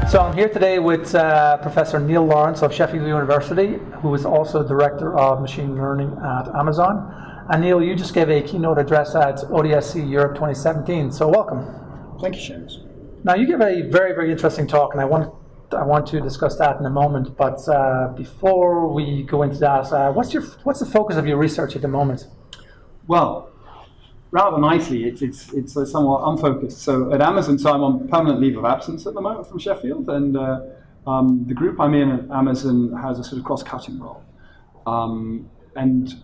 So I'm here today with Professor Neil Lawrence of Sheffield University, who is also Director of Machine Learning at Amazon. And Neil, you just gave a keynote address at ODSC Europe 2017, so welcome. Thank you, Seamus. Now you give a very, very interesting talk, and I want to discuss that in a moment, but before we go into that, what's the focus of your research at the moment? Well, rather nicely, it's somewhat unfocused. So at Amazon, I'm on permanent leave of absence at the moment from Sheffield, and the group I'm in at Amazon has a sort of cross-cutting role. And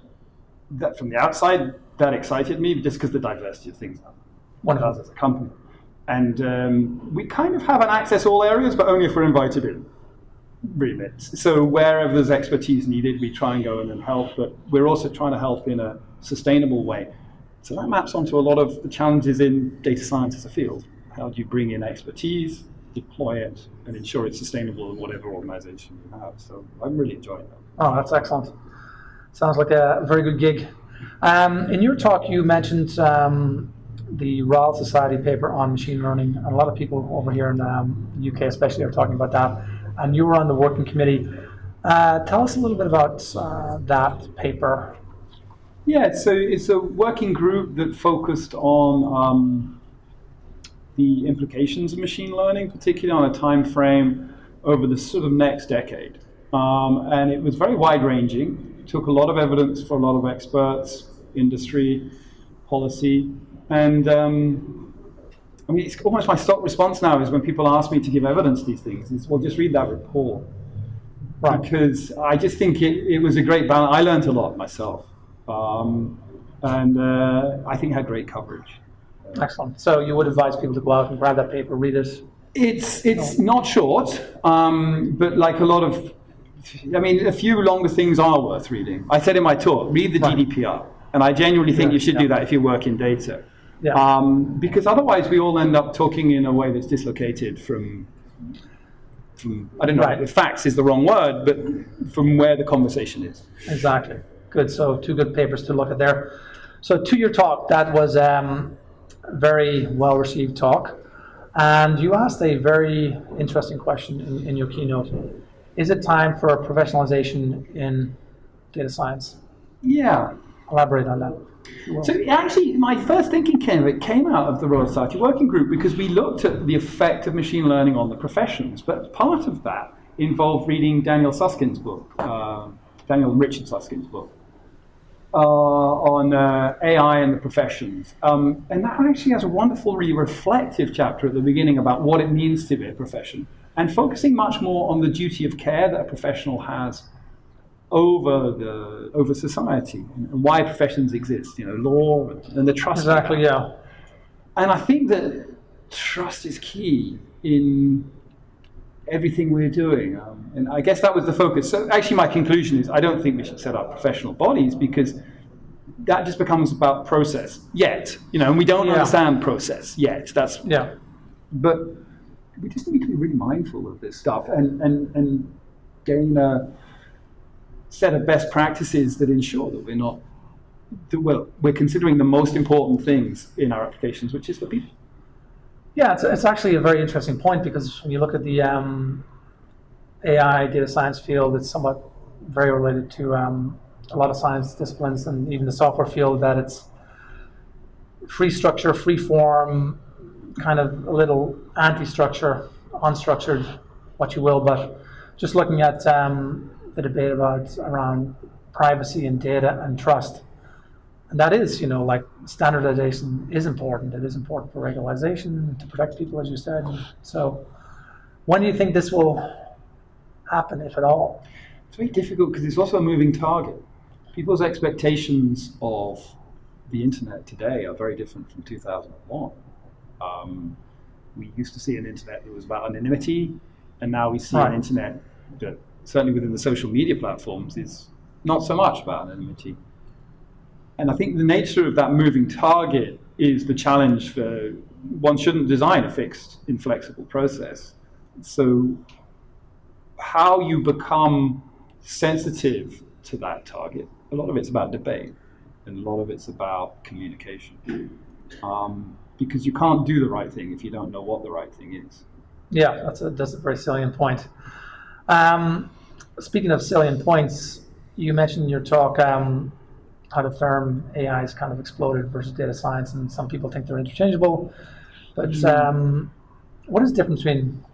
that from the outside, that excited me just because the diversity of things one does as a company. And we kind of have an access all areas, but only if we're invited in remits. So wherever there's expertise needed, we try and go in and help, but we're also trying to help in a sustainable way. So that maps onto a lot of the challenges in data science as a field. How do you bring in expertise, deploy it, and ensure it's sustainable in whatever organization you have? So I'm really enjoying that. Oh, that's excellent. Sounds like a very good gig. In your talk, you mentioned the Royal Society paper on machine learning, and a lot of people over here in the UK especially are talking about that, and you were on the working committee. Tell us a little bit about that paper. Yeah, so it's a working group that focused on the implications of machine learning, particularly on a time frame over the sort of next decade. And it was very wide-ranging. It took a lot of evidence for a lot of experts, industry, policy. And I mean, it's almost my stock response now is when people ask me to give evidence to these things, is, well, just read that report. Right. Because I just think it was a great balance. I learned a lot myself. And I think it had great coverage. Excellent. So you would advise people to go out and grab that paper, read it? It's not short, but like a lot of, I mean, a few longer things are worth reading. I said in my talk, read the GDPR. And I genuinely think you should do that if you work in data. Yeah. Because otherwise we all end up talking in a way that's dislocated from I don't know, if facts is the wrong word, but from where the conversation is. Exactly. Good. So two good papers to look at there. So to your talk, that was a very well-received talk. And you asked a very interesting question in your keynote. Is it time for professionalization in data science? Yeah. Elaborate on that. So actually, my first thinking came out of the Royal Society Working Group because we looked at the effect of machine learning on the professions. But part of that involved reading Daniel Susskind's book, Daniel Richard Susskind's book, on AI and the professions. And that actually has a wonderfully reflective chapter at the beginning about what it means to be a profession, and focusing much more on the duty of care that a professional has over society and why professions exist, law and the trust. Exactly, yeah. And I think that trust is key in everything we're doing. And I guess that was the focus. So actually my conclusion is I don't think we should set up professional bodies because that just becomes about process yet, and we don't understand process yet. But we just need to be really mindful of this stuff and gain a set of best practices that ensure that we're considering the most important things in our applications, which is the people. Yeah, it's actually a very interesting point because when you look at the AI data science field, it's somewhat very related to a lot of science disciplines and even the software field, that it's free structure, free form, kind of a little anti-structure, unstructured, what you will, but just looking at the debate around privacy and data and trust. And that is, like standardization is important. It is important for regularization, to protect people, as you said. So when do you think this will happen, if at all? It's very difficult because it's also a moving target. People's expectations of the internet today are very different from 2001. We used to see an internet that was about anonymity, and now we see an internet that, certainly within the social media platforms, is not so much about anonymity. And I think the nature of that moving target is the challenge for one shouldn't design a fixed, inflexible process. So how you become sensitive to that target, a lot of it's about debate, and a lot of it's about communication. Because you can't do the right thing if you don't know what the right thing is. Yeah, that's a very salient point. Speaking of salient points, you mentioned in your talk how the term AI has kind of exploded versus data science, and some people think they're interchangeable. But what is the difference between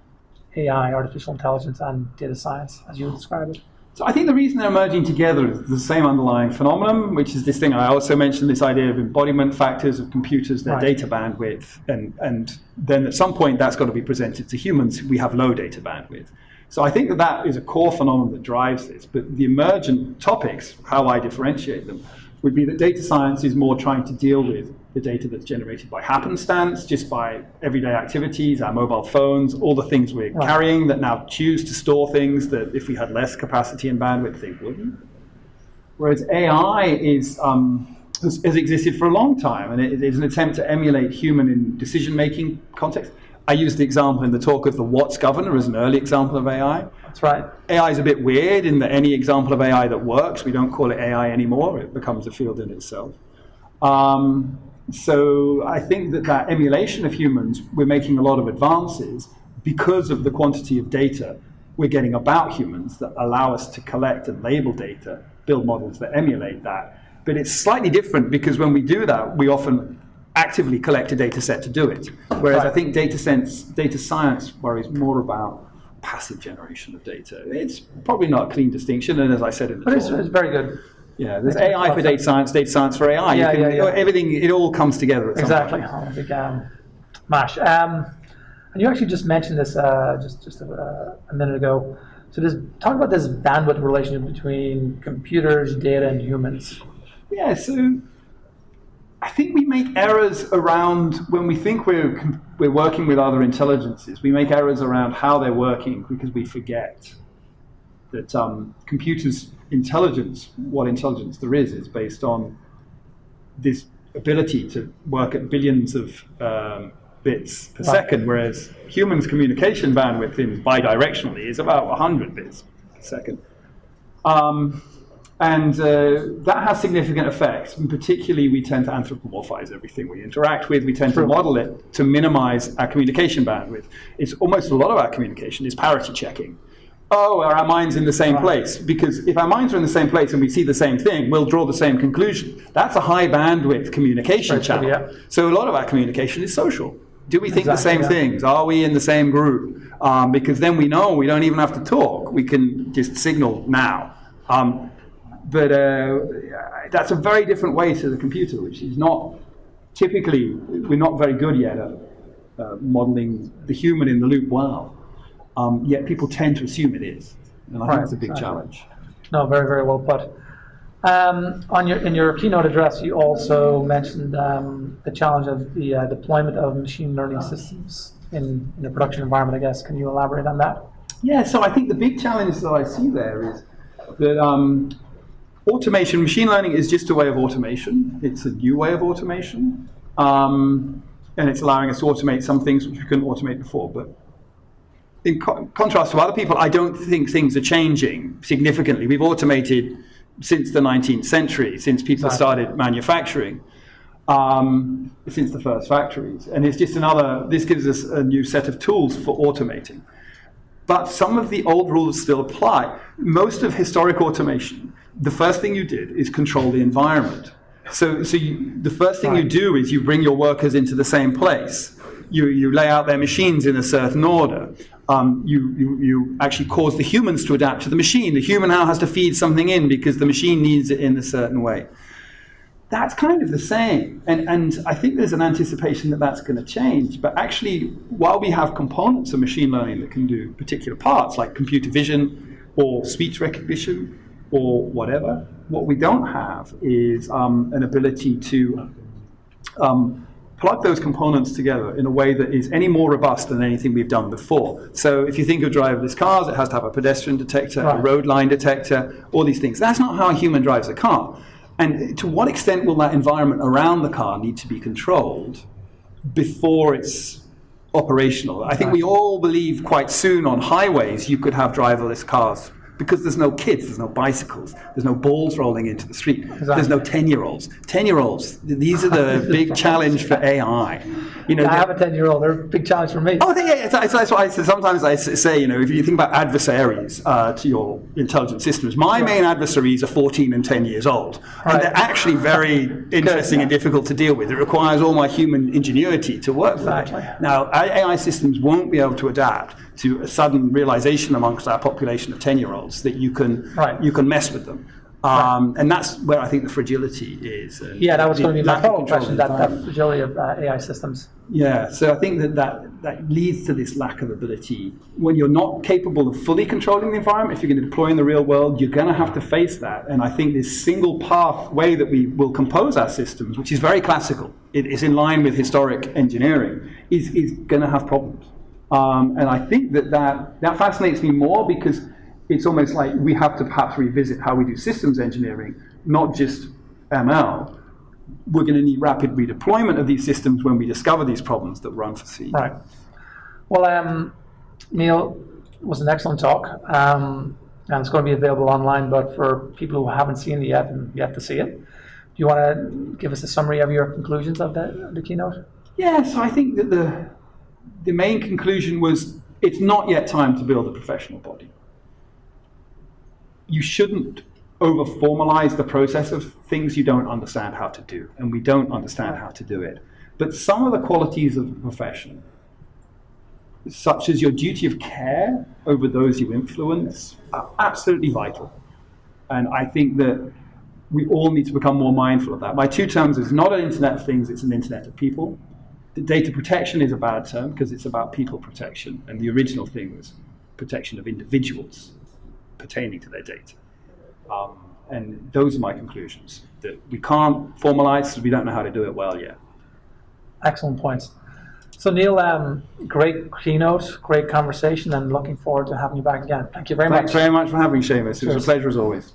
AI, artificial intelligence, and data science, as you would describe it? So I think the reason they're emerging together is the same underlying phenomenon, which is this thing. I also mentioned this idea of embodiment factors of computers, their data bandwidth, and then at some point that's got to be presented to humans. We have low data bandwidth. So I think that is a core phenomenon that drives this. But the emergent topics, how I differentiate them, would be that data science is more trying to deal with the data that's generated by happenstance, just by everyday activities, our mobile phones, all the things we're carrying that now choose to store things that if we had less capacity and bandwidth, they wouldn't. Whereas AI has existed for a long time, and it is an attempt to emulate human in decision-making context. I used the example in the talk of the Watts governor as an early example of AI. That's right. AI is a bit weird in that any example of AI that works, we don't call it AI anymore. It becomes a field in itself. So I think that emulation of humans, we're making a lot of advances because of the quantity of data we're getting about humans that allow us to collect and label data, build models that emulate that. But it's slightly different because when we do that, we often actively collect a data set to do it. Whereas I think data science worries more about passive generation of data. It's probably not a clean distinction, and as I said in the talk, it's very good. Yeah, there's AI for data science for AI. Everything, it all comes together at some point. Oh, big mash. And you actually just mentioned this just a minute ago. So talk about this bandwidth relationship between computers, data, and humans. Yeah, so I think we make errors around when we think we're working with other intelligences. We make errors around how they're working because we forget that computers' intelligence, what intelligence there is based on this ability to work at billions of bits per second, whereas humans' communication bandwidth bidirectionally is about 100 bits per second. And that has significant effects. And particularly, we tend to anthropomorphize everything we interact with. We tend to model it to minimize our communication bandwidth. It's almost a lot of our communication is parity checking. Oh, are our minds in the same place? Because if our minds are in the same place and we see the same thing, we'll draw the same conclusion. That's a high bandwidth communication channel. Yeah. So a lot of our communication is social. Do we think the same things? Are we in the same group? Because then we know we don't even have to talk. We can just signal now. But that's a very different way to the computer, which is not typically, we're not very good yet at modeling the human in the loop well. Yet people tend to assume it is. And I think that's a big challenge. No, very, very well put. In your keynote address, you also mentioned the challenge of the deployment of machine learning systems in a production environment, I guess. Can you elaborate on that? Yeah, so I think the big challenge that I see there is that automation, machine learning is just a way of automation. It's a new way of automation. And it's allowing us to automate some things which we couldn't automate before. But in contrast to other people, I don't think things are changing significantly. We've automated since the 19th century, since people started manufacturing, since the first factories. And it's just this gives us a new set of tools for automating. But some of the old rules still apply. Most of historic automation, the first thing you did is control the environment. So the first thing you do is you bring your workers into the same place. You lay out their machines in a certain order. You actually cause the humans to adapt to the machine. The human now has to feed something in because the machine needs it in a certain way. That's kind of the same. And I think there's an anticipation that that's going to change. But actually, while we have components of machine learning that can do particular parts, like computer vision or speech recognition or whatever, what we don't have is an ability to plug those components together in a way that is any more robust than anything we've done before. So if you think of driverless cars, it has to have a pedestrian detector, a road line detector, all these things. That's not how a human drives a car. And to what extent will that environment around the car need to be controlled before it's operational? I think we all believe quite soon on highways you could have driverless cars because there's no kids, there's no bicycles, there's no balls rolling into the street, Exactly. there's no 10-year-olds. 10-year-olds, these are the big challenge for AI. You know, I have a 10-year-old. They're a big challenge for me. Oh, yeah, that's why sometimes I say, you know, if you think about adversaries to your intelligent systems, my main adversaries are 14 and 10 years old. Right. And they're actually very interesting and difficult to deal with. It requires all my human ingenuity to work with it. Now, AI systems won't be able to adapt to a sudden realization amongst our population of 10-year-olds that you can mess with them. And that's where I think the fragility is. Yeah, that was going to be my follow-up question, that fragility of AI systems. Yeah, so I think that leads to this lack of ability. When you're not capable of fully controlling the environment, if you're going to deploy in the real world, you're going to have to face that. And I think this single path way that we will compose our systems, which is very classical, it is in line with historic engineering, is going to have problems. And I think that fascinates me more because it's almost like we have to perhaps revisit how we do systems engineering, not just ML. We're going to need rapid redeployment of these systems when we discover these problems that were unforeseen. Right. Well, Neil, it was an excellent talk. And it's going to be available online, but for people who haven't seen it yet and yet to see it, do you want to give us a summary of your conclusions of the keynote? Yeah, so I think that the main conclusion was it's not yet time to build a professional body. You shouldn't over-formalize the process of things you don't understand how to do, and we don't understand how to do it. But some of the qualities of the profession, such as your duty of care over those you influence, are absolutely vital. And I think that we all need to become more mindful of that. My two terms is not an internet of things, it's an internet of people. The data protection is a bad term because it's about people protection, and the original thing was protection of individuals pertaining to their data. And those are my conclusions, that we can't formalize because we don't know how to do it well yet. Excellent points. So Neil, great keynote, great conversation, and looking forward to having you back again. Thank you very much. Thanks very much for having me, Seamus. It was a pleasure as always.